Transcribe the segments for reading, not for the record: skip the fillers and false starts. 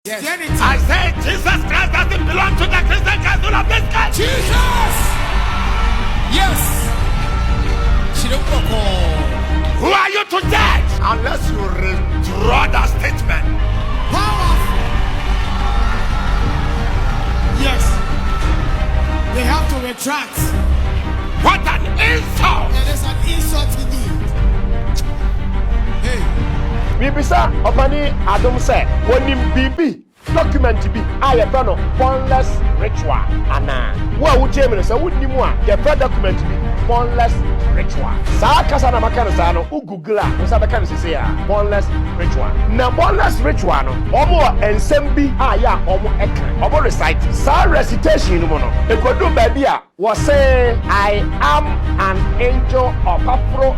Yes. I say Jesus Christ doesn't belong to the Christian council of this country. Jesus! Yes! Who are you to judge? Unless you withdraw that statement. Powerful! Yes. They have to retract. What an insult! It is an insult indeed. Hey. Bibisa opani Adom say wonim bibi document bi a ye fa no boneless ritual ana wo a wutie me say wonim a ye fa document bi boneless ritual sa kasa na maka no sa no Google a wo sa beka no sese a boneless ritual na boneless ritual no omo ensem bi a ya omo eka omo recite sa recitation no no ekodu ba bi a wo say I am an angel of Afro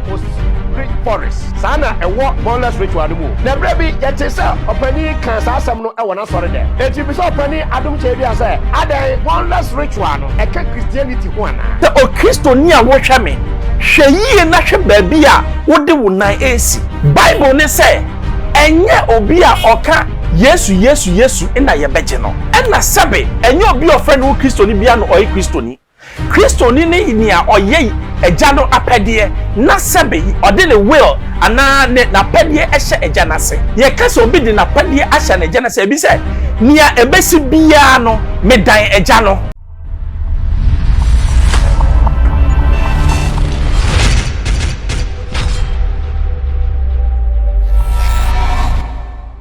forest sana ewo boneless ritual no mu na brebi yete say opani kan sa asem no ewo na sori dem enti bi so opani Adom Kyei Duah say adan boneless ritual no eka Christianity ho ana the o Kristo ni a wo hwe me hwe yie na hwe ba bi a wo de wo nan esi Bible ne say enye obi a oka Yesu na ye beje no na sabe enye obi ofre no Kristo ni bia no oyi Kristo ni ni a oye eja no apede na sabe ode ne will ana ne na apede ehye eja na se ye kase obi de na apede ahye na eja na se bi se nia ebesi bia no medan eja no.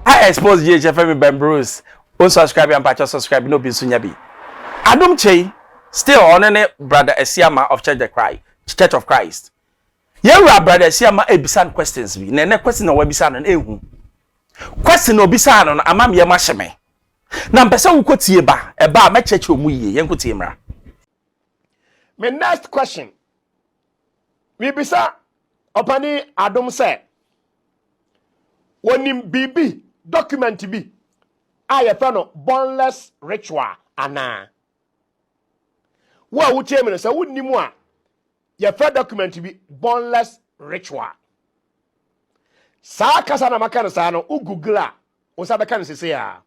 I expose GHFM Ben Bruce. Unsubscribe and patch subscribe no be sunya bi. Adom Kyei still on any brother Asiamah of Church of Christ. You are brother Asiamah ebisan questions bi. Na question na wabisa no ehu. Question no bisa no amam ye ma hyeme. Na mpese wo kotie ba e ba ma church omu yie yen kotie mra. My next question. Me bisa opani Adom say wonim bibi document bi a ye fa no boneless ritual ana wo a wutie me say wonnim a ye fa document bi boneless ritual sa kasa na maka no sa no Google a wo sa beka no sese a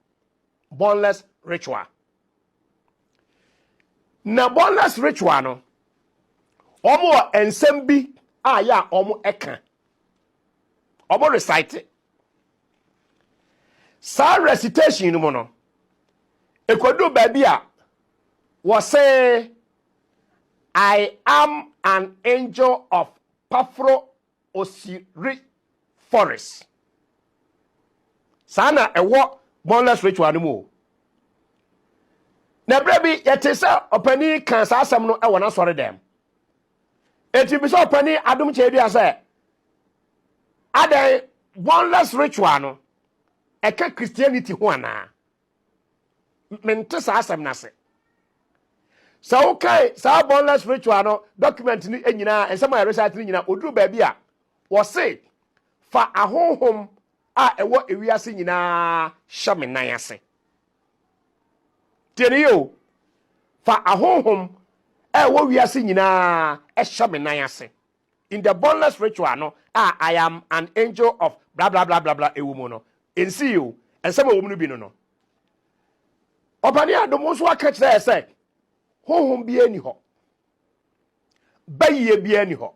boneless ritual na boneless ritual no omo ensem bi a ya omo eka omo recite sa recitation no no ekodu ba bia wo say I am an angel of Afro forest sana ewo boneless ritual no mu na brebi yete say opani kan sa asem no ewo na sori dem enti bi so opani Adom Kyei Duah say adan boneless ritual no eka Christianity ho ana mente sa asem na se sa okay sa boneless ritual no document ni enyina ensema ya research ni nyina oduru ba bi a wo se fa ahonhom a ewo ewiase nyina hyame nan ase tieni yo fa ahonhom a ewo wiase nyina hyame nan ase in the boneless ritual no I am an angel of blah blah blah blah blah ewo mu no ensi yo ensema wo mu no bi no opani Adom so aka kire say honhom bi ani ho bayiye bi ani ho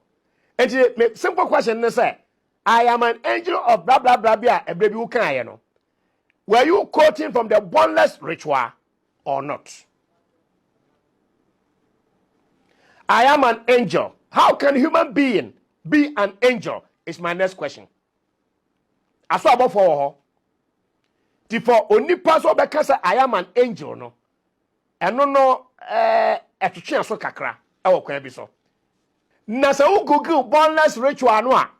enti simple question ne say I am an angel of blah blah blah bia ebre bi wo kan aye no were you quoting from the boneless ritual or not? I am an angel. How can a human being be an angel is my next question. Aso abo for ho for onipa so be say I am an angel no eno no etwetwe aso kakra e wo kwan bi so na se wo google boneless ritual no a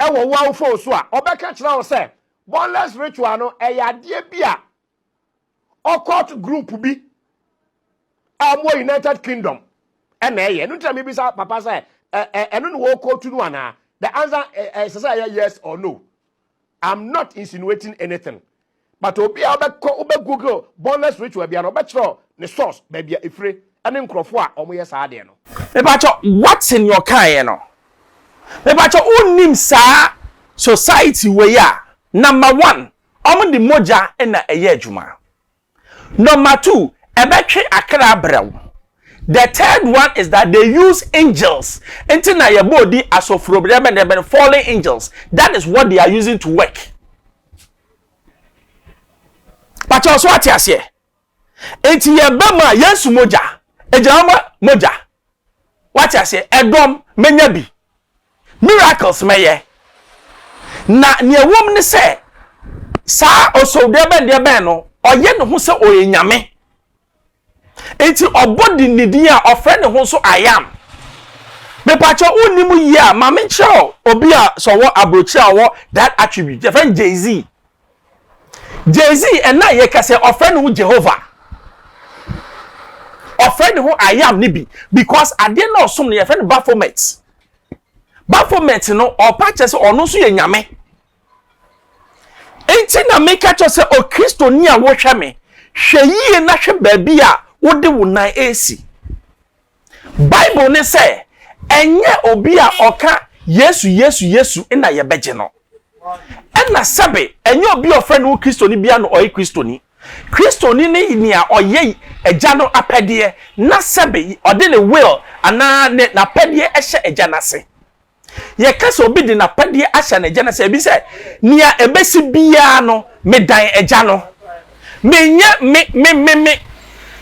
e wo wow phone so a obeka kira wo say boneless ritual no e yade bi a occult group bi amo United Kingdom e na ye no tell me bi say papa say eno no wo quote no ana the answer is yes or no. I'm not insinuating anything. But obi obe Google boneless ritual bia no be kiro ne source ba bia efre ene nkrofo a omo yes ade no. What's in your car no? Mebacho unnim sa society we ya. Number 1, omo di moja na eye adwuma. Number 2, ebetwe akra brew. The third one is that they use angels. Enti na your body as of problem and they've fallen angels. That is what they are using to work. But also what you say? Enti ye bema yesu moja. Ejama moja. What you say? Adom menyabi. Miracles meye. Na ne woman say sa oso debe no oye ne ho se oye nyame. Enti obodi nidi a ofre ne ho so I am. Me pacho unimu yi a ma me cheo obi a so wo abrochi a wo that attribute. Your friend Jay-Z and na ye ka say ofre ne ho Jehovah. Ofre ne ho I am ni bi because ade na osom ne your friend Baphomet. Baphomet no opache se ono so ye nyame. Enti na me ka cho se o Kristo ni a wo hwe me. Hwe yie na hwe ba bi a wo de wo nan esi. Bible ne say enye obi a oka Yesu na ye beje no. Ena sabe enye obi ofre no Kristo ni bia no oyi Kristo ni. Kristo ni a oye eja no apede na sabe ode ne will ana ne na apede ehye eja na se. Ye kasa obi de na apede ahye na eja na se bi se nia ebesi bia no medan eja no.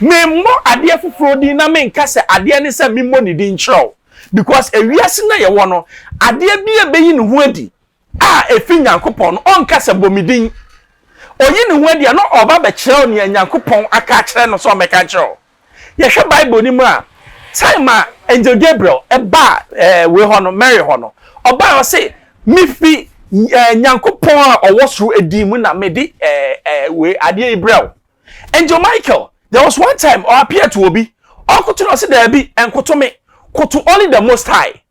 Me mo ade afufuro di na me nka se ade ne se me mo ni di nchro because ewiase na ye wo no ade bia beyi ne ho adi a efi Nyankopon no onka se bomidin oyi ne ho adi no oba be kire ne Nyankopon aka kire no so meka kire ye hwe Bible ni mu a time a angel Gabriel eba we ho no Mary ho no oba o se mi fi Nyankopon a owosoro edi mu na me di we ade Gabriel. Angel Michael, there was one time or appear to Obi, or could not see there be and could to me, could to only the Most High.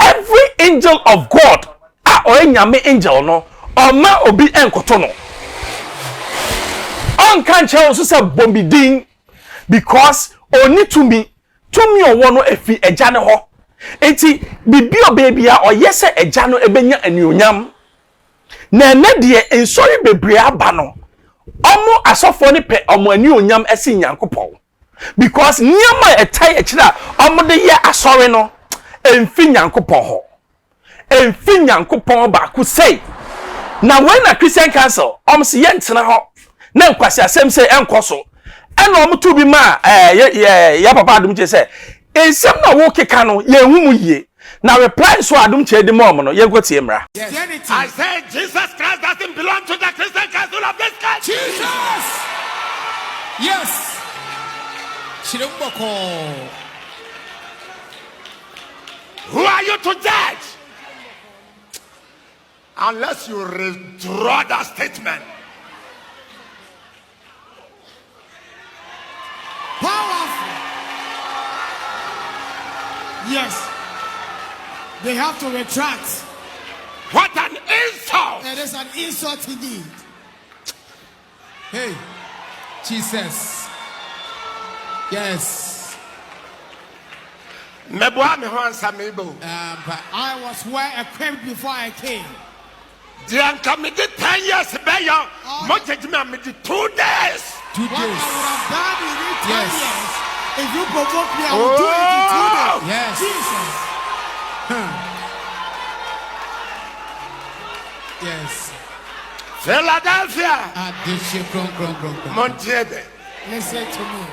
Every angel of God, or any angel, no, or ma Obi and Kotono. On can't also say Bombi Ding because only to me or one a fee a jano ho. Eti bibio baby or yes a jano ebenya and you yam. Na media in sorry bebria bano. Omo asofo ni pe omo ani onyam esi Nyankopon because niam a etai ekira omo de ye asore no emfi Nyankopon ho emfi Nyankopon ba ku say na when na Christian council omo se ye ntena ho na nkwasi asem se enkoso ena omo to bi ma ya papa adum che se ensem na wo keka no ye humu yie na reply so adum che de mom no ye gotie mra. I said Jesus Christ doesn't belong to the Christian council of this country. Jesus. Yes. Chirumboko. Who are you to judge? Unless you withdraw that statement. Powerful. Yes. They have to retract. What an insult! It is an insult indeed. Hey, Jesus. Yes. But I was well equipped before I came. The committed 10 years, much 2 days. 2 days. What I would have done in 10 years, if you provoke me, I will do it in 2 days. Yes. Jesus. Yes. Philadelphia. Montiebe. Listen to me.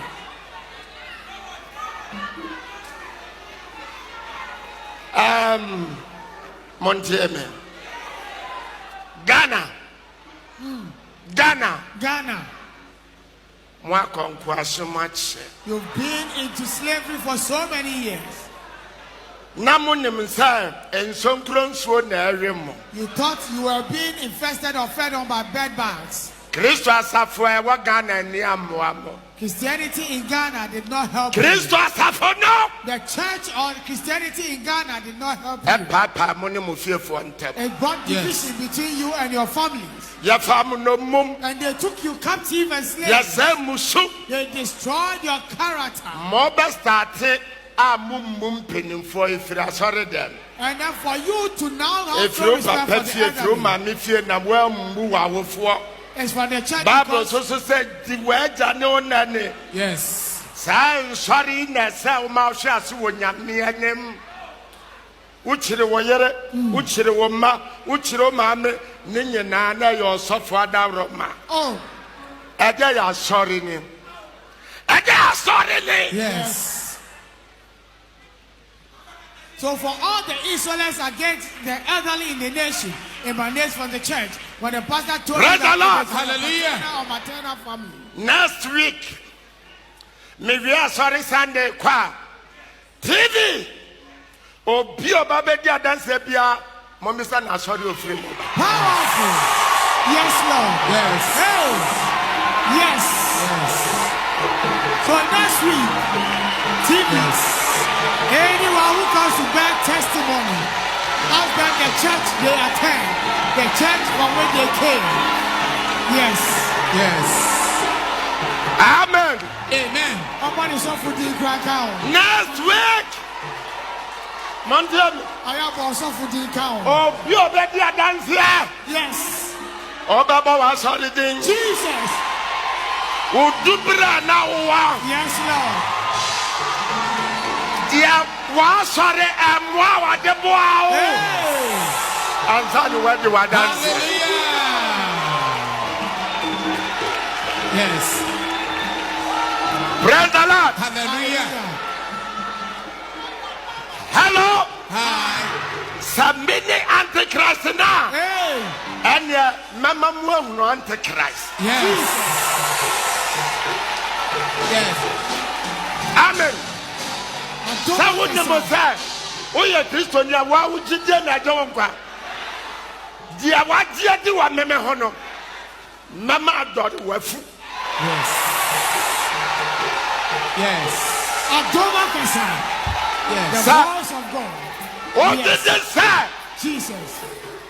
Montiebe. Ghana. Ghana. You've been into slavery for so many years. You thought you were being infested or fed on by bed bugs. Christianity in Ghana did not help you. The church or Christianity in Ghana did not help you. It brought division between you and your families. And they took you captive and slave. They destroyed your character. And then for you to now have if you respect for the enemy. It's for the church. Bible so said the word no nane. Yes. Sorry, na sa ma hwa so wonyame anem. Uchire wo yere, uchire wo ma, uchire ma me ne nyina na yo sofo adawro ma. Oh. Eja ya sorry ni. Eja sorry ni. Yes. So for all the insolence against the elderly in the nation, emanates from the church. When the pastor told me that, hallelujah, maternal family. Next week, maybe a sorry Sunday kwa TV. Obi obabedia dance bia, mommy san na sorry ofre mo. Powerful. Yes, Lord. Yes. Hey. Yes. Yes. So next week, TV. Yes. Anyone who comes to bear testimony, ask them the church they attend, the church from where they came. Yes. Yes. Amen. Amen. Somebody suffer the crack out. Next week, Monday. I have also for the count. Oh, you already dance here. Yes. Oh, Baba was holiday. Jesus. Oh, Dubra now. Yes, Lord. Dear, was sorry, and wow, the boy. And tell you where you are dancing. Yes. Praise the Lord. Hallelujah. Hello. Hi. Samini Antichrist now. Hey. And your mama no Antichrist. Yes. Yes. Amen. So what you must say? Oh, yeah, Christian, why would you do that? Don't go. Dear, what do you do? I'm a honor. Mama, daughter, wafu. Yes. Yes. Adom Kyei. Yes. The voice of God. What did they say? Jesus.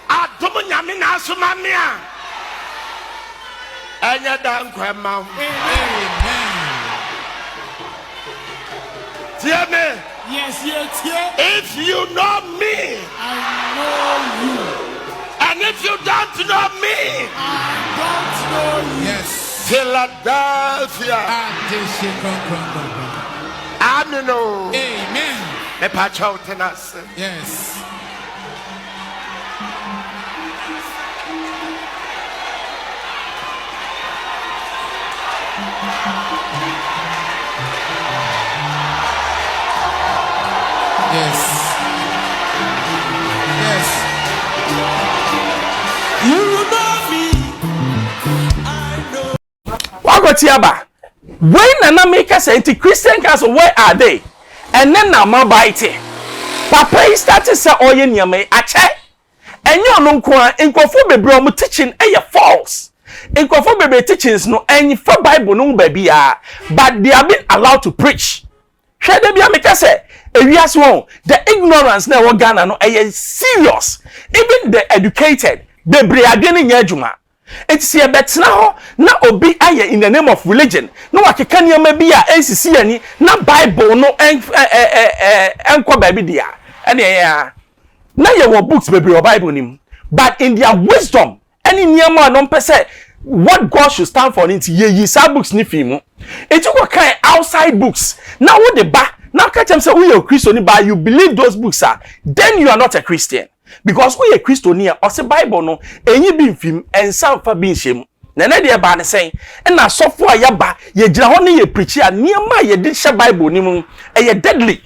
Adom Nyamina Sumamia. And you're done, Grandma. Amen. Hear me. Yes, yes, yes. If you know me, I know you. and if you don't know me, I don't know you. Yes. Philadelphia. Amen. Amen. Me pacho tenas. Yes. Yes. Yes. You know me. I know. Wagotiaba. When na make us into Christian castle, where are they? And then now my bite. Papa is started say oye nyame ache. Enyo no nko nkofo bebre omo teaching false. Nkofo bebre teachings no enyi for Bible no baby but they have been allowed to preach. Hwe de bia make say ewiase won the ignorance na we Ghana no serious. Even the educated bebre adwene nya adwuma. It's here betna ho na obi aye in the name of religion no wakeka niam bia ensisi ani na Bible no enko baby dia ene ya na ye wo books bebre o Bible nim but in their wisdom any niam a no pese what God should stand for into ye sa books ni fi mu eti ko kan outside books na wo de ba na ka chem say we are Christian but you believe those books are then you are not a Christian. Because we a Christiania or say Bible no enyi bi mfim ensa fa bi nhyem na na de ba ne sen na sofo a yaba ye gira ho ne ye preach a niema ye de hye Bible ni mu ye deadly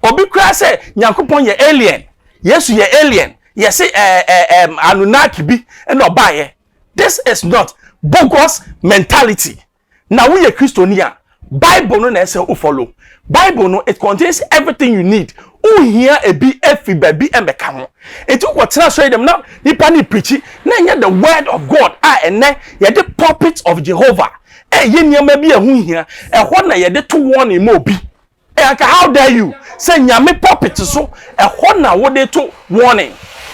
obi kra say Nyankopon ye alien Yesu ye alien ye say Anunnaki bi na obaye. This is not bogus mentality. Now we a Christiania Bible no na say o follow Bible no it contains everything you need. Here a be every baby and become it took what translate them now. Nipani preaching, na the word of God. And then ye the puppets of Jehovah. Ye maybe a who here, and what na ye the 2 1 mobi. How dare you say nyame puppets so a what na what they 2 warning.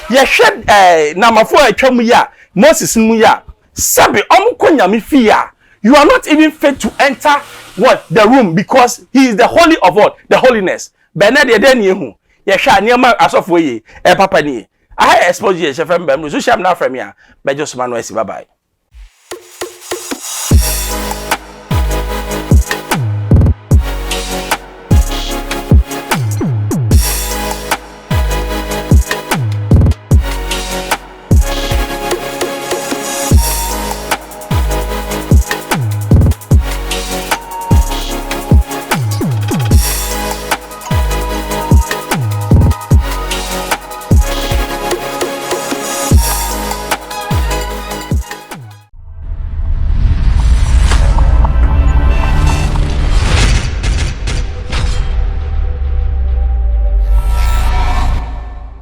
Ye shed number 4 a chamuya, Moses muya, Sabi nyame fear. You are not even fit to enter what the room because he is the holy of all, the holiness. Bened ye den ye hu ye hwa niam asofo ye papa ni I expose ye chefem bam so sham na from ya bejo soma no asi bye bye.